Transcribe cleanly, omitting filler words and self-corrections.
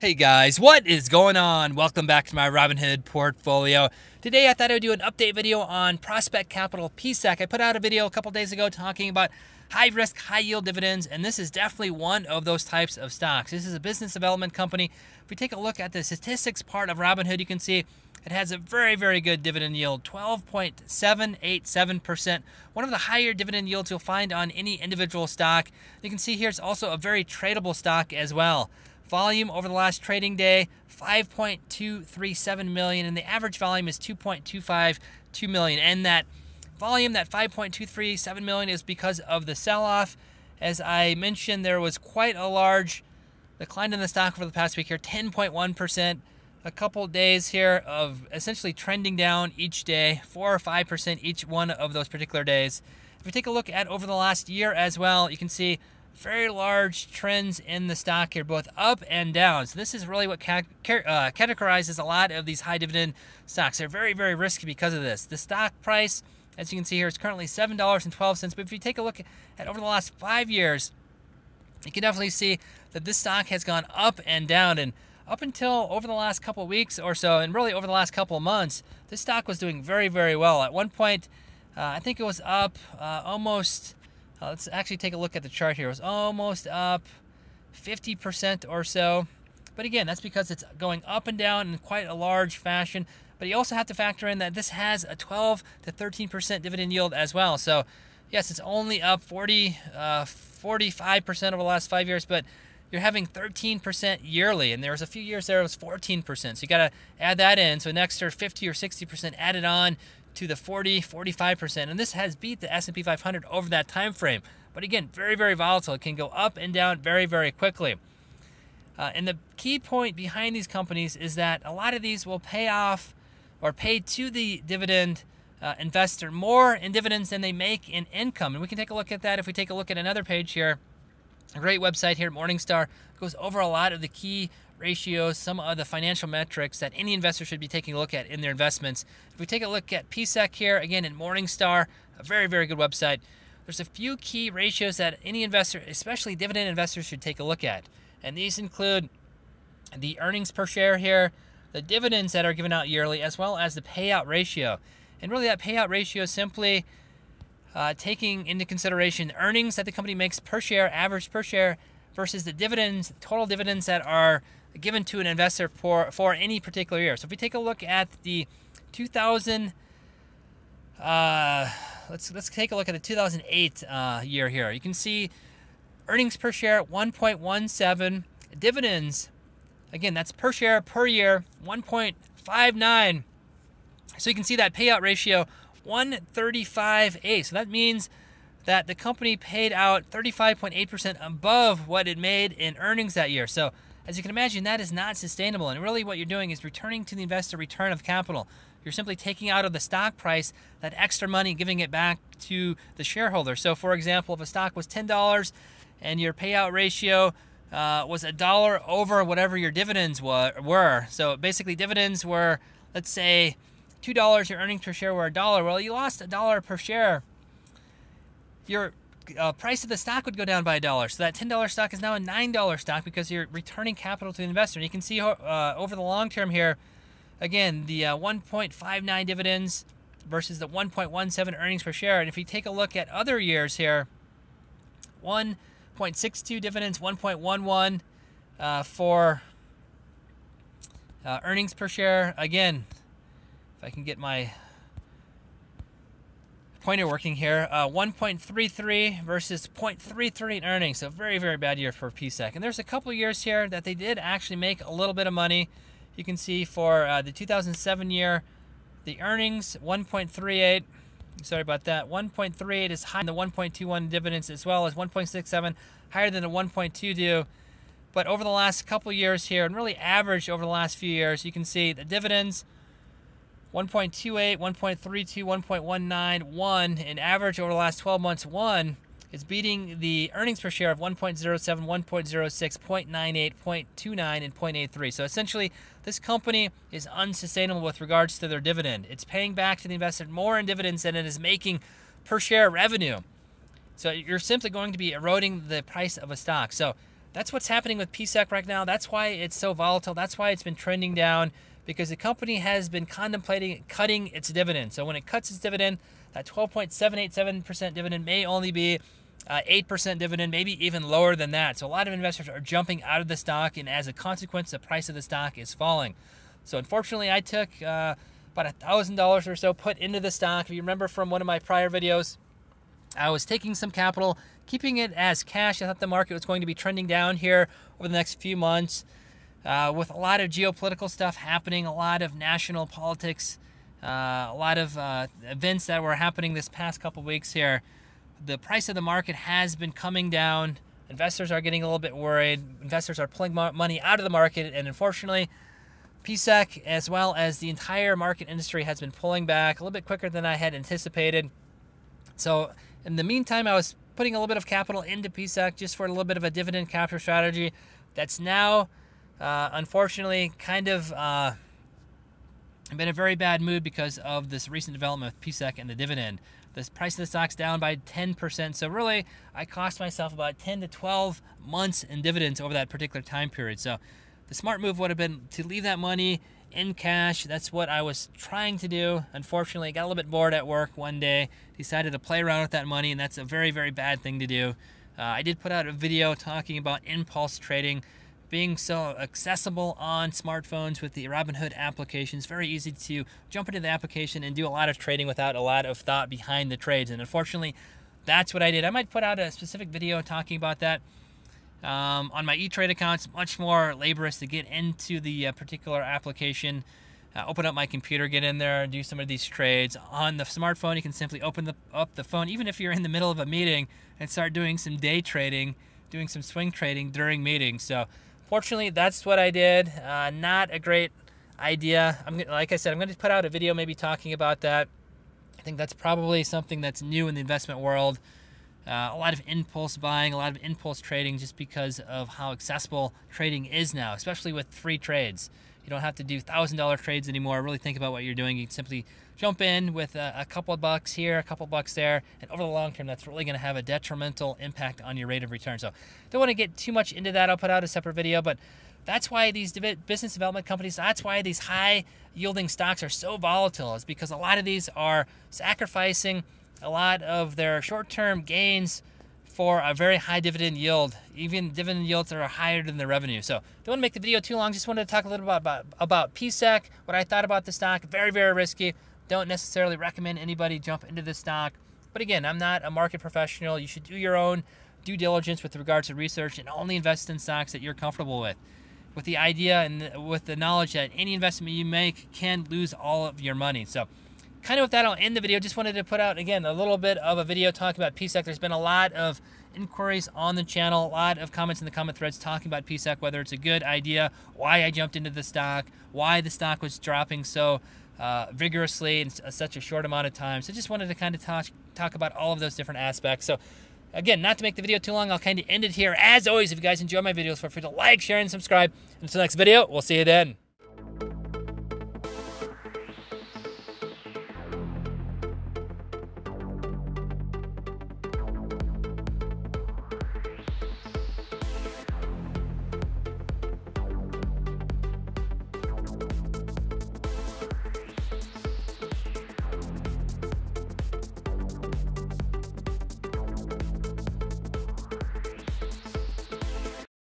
Hey guys, what is going on? Welcome back to my Robinhood portfolio. Today I thought I would do an update video on Prospect Capital PSEC. I put out a video a couple days ago talking about high risk, high yield dividends, and this is definitely one of those types of stocks. This is a business development company. If we take a look at the statistics part of Robinhood, you can see it has a very, very good dividend yield, 12.787%. One of the higher dividend yields you'll find on any individual stock. You can see here it's also a very tradable stock as well. Volume over the last trading day, 5.237 million, and the average volume is 2.252 million. And that volume, that 5.237 million, is because of the sell-off. As I mentioned, there was quite a large decline in the stock over the past week here, 10.1%. A couple days here of essentially trending down each day, 4 or 5% each one of those particular days. If we take a look at over the last year as well, you can see very large trends in the stock here, both up and down. So this is really what categorizes a lot of these high dividend stocks. They're very, very risky because of this. The stock price, as you can see here, is currently $7.12. But if you take a look at over the last 5 years, you can definitely see that this stock has gone up and down. And up until over the last couple of weeks or so, and really over the last couple of months, this stock was doing very, very well. At one point, I think it was up almost... let's actually take a look at the chart here. It was almost up 50% or so. But again, that's because it's going up and down in quite a large fashion. But you also have to factor in that this has a 12 to 13% dividend yield as well. So yes, it's only up 45% over the last 5 years, but you're having 13% yearly. And there was a few years there it was 14%. So you got to add that in. So an extra 50 or 60% added on to the 40-45%, and this has beat the S&P 500 over that time frame. But again, very, very volatile. It can go up and down very, very quickly. And the key point behind these companies is that a lot of these will pay off or pay to the dividend investor more in dividends than they make in income. And we can take a look at that if we take a look at another page here. A great website here at Morningstar goes over a lot of the key ratios, some of the financial metrics that any investor should be taking a look at in their investments. If we take a look at PSEC here, again in Morningstar, a very, very good website, there's a few key ratios that any investor, especially dividend investors, should take a look at. And these include the earnings per share here, the dividends that are given out yearly, as well as the payout ratio. And really that payout ratio is simply taking into consideration the earnings that the company makes per share, average per share, versus the dividends, total dividends that are given to an investor for any particular year. So if we take a look at the 2000, let's take a look at the 2008 year here. You can see earnings per share 1.17, dividends, again that's per share per year 1.59. So you can see that payout ratio 135.8. So that means that the company paid out 35.8% above what it made in earnings that year. So as you can imagine, that is not sustainable. And really what you're doing is returning to the investor return of capital. You're simply taking out of the stock price that extra money and giving it back to the shareholder. So for example, if a stock was $10 and your payout ratio was $1 over whatever your dividends were. So basically dividends were, let's say, $2, your earnings per share were $1. Well, you lost $1 per share. Your price of the stock would go down by $1. So that $10 stock is now a $9 stock because you're returning capital to the investor. And you can see over the long term here, again, the 1.59 dividends versus the 1.17 earnings per share. And if you take a look at other years here, 1.62 dividends, 1.11 for earnings per share. Again, if I can get my pointer working here, 1.33 versus 0.33 in earnings. So very, very bad year for PSEC. And there's a couple years here that they did actually make a little bit of money. You can see for the 2007 year, the earnings 1.38. Sorry about that. 1.38 is higher than the 1.21 dividends, as well as 1.67 higher than the 1.22. But over the last couple years here, and really average over the last few years, you can see the dividends 1.28, 1.32, 1.19, 1, and average over the last 12 months, 1 is beating the earnings per share of 1.07, 1.06, 0.98, 0.29, and 0.83. So essentially, this company is unsustainable with regards to their dividend. It's paying back to the investor more in dividends than it is making per share revenue. So you're simply going to be eroding the price of a stock. So that's what's happening with PSEC right now. That's why it's so volatile. That's why it's been trending down, because the company has been contemplating cutting its dividend. So when it cuts its dividend, that 12.787% dividend may only be 8% dividend, maybe even lower than that. So a lot of investors are jumping out of the stock, and as a consequence, the price of the stock is falling. So unfortunately, I took about $1,000 or so put into the stock. If you remember from one of my prior videos, I was taking some capital, keeping it as cash. I thought the market was going to be trending down here over the next few months. With a lot of geopolitical stuff happening, a lot of national politics, a lot of events that were happening this past couple weeks here, the price of the market has been coming down. Investors are getting a little bit worried. Investors are pulling money out of the market, and unfortunately, PSEC, as well as the entire market industry, has been pulling back a little bit quicker than I had anticipated. So in the meantime, I was putting a little bit of capital into PSEC just for a little bit of a dividend capture strategy. That's now, unfortunately, kind of been a very bad mood because of this recent development with PSEC and the dividend. The price of the stock's down by 10%. So really, I cost myself about 10 to 12 months in dividends over that particular time period. So the smart move would have been to leave that money in cash. That's what I was trying to do. Unfortunately, I got a little bit bored at work one day, decided to play around with that money, and that's a very, very bad thing to do. I did put out a video talking about impulse trading being so accessible on smartphones with the Robinhood application. It's very easy to jump into the application and do a lot of trading without a lot of thought behind the trades. And unfortunately, that's what I did. I might put out a specific video talking about that. On my E-Trade account, it's much more laborious to get into the particular application, open up my computer, get in there, do some of these trades. On the smartphone, you can simply open up the phone, even if you're in the middle of a meeting, and start doing some day trading, doing some swing trading during meetings. So fortunately, that's what I did. Not a great idea. Like I said, I'm going to put out a video maybe talking about that. I think that's probably something that's new in the investment world. A lot of impulse buying, a lot of impulse trading, just because of how accessible trading is now, especially with free trades. You don't have to do $1,000 trades anymore. Really think about what you're doing. You can simply jump in with a couple of bucks here, a couple of bucks there, and over the long term, that's really going to have a detrimental impact on your rate of return. So don't want to get too much into that. I'll put out a separate video, but that's why these business development companies, that's why these high-yielding stocks are so volatile, is because a lot of these are sacrificing a lot of their short-term gains for a very high dividend yield, even dividend yields that are higher than the revenue. So don't want to make the video too long. Just wanted to talk a little bit about PSEC, what I thought about the stock. Very, very risky. Don't necessarily recommend anybody jump into the stock. But again, I'm not a market professional. You should do your own due diligence with regards to research and only invest in stocks that you're comfortable with the idea and with the knowledge that any investment you make can lose all of your money. So kind of with that, I'll end the video. Just wanted to put out, again, a little bit of a video talking about PSEC. There's been a lot of inquiries on the channel, a lot of comments in the comment threads talking about PSEC, whether it's a good idea, why I jumped into the stock, why the stock was dropping so vigorously in such a short amount of time. So just wanted to kind of talk about all of those different aspects. So again, not to make the video too long, I'll kind of end it here. As always, if you guys enjoy my videos, feel free to like, share, and subscribe. Until the next video, we'll see you then.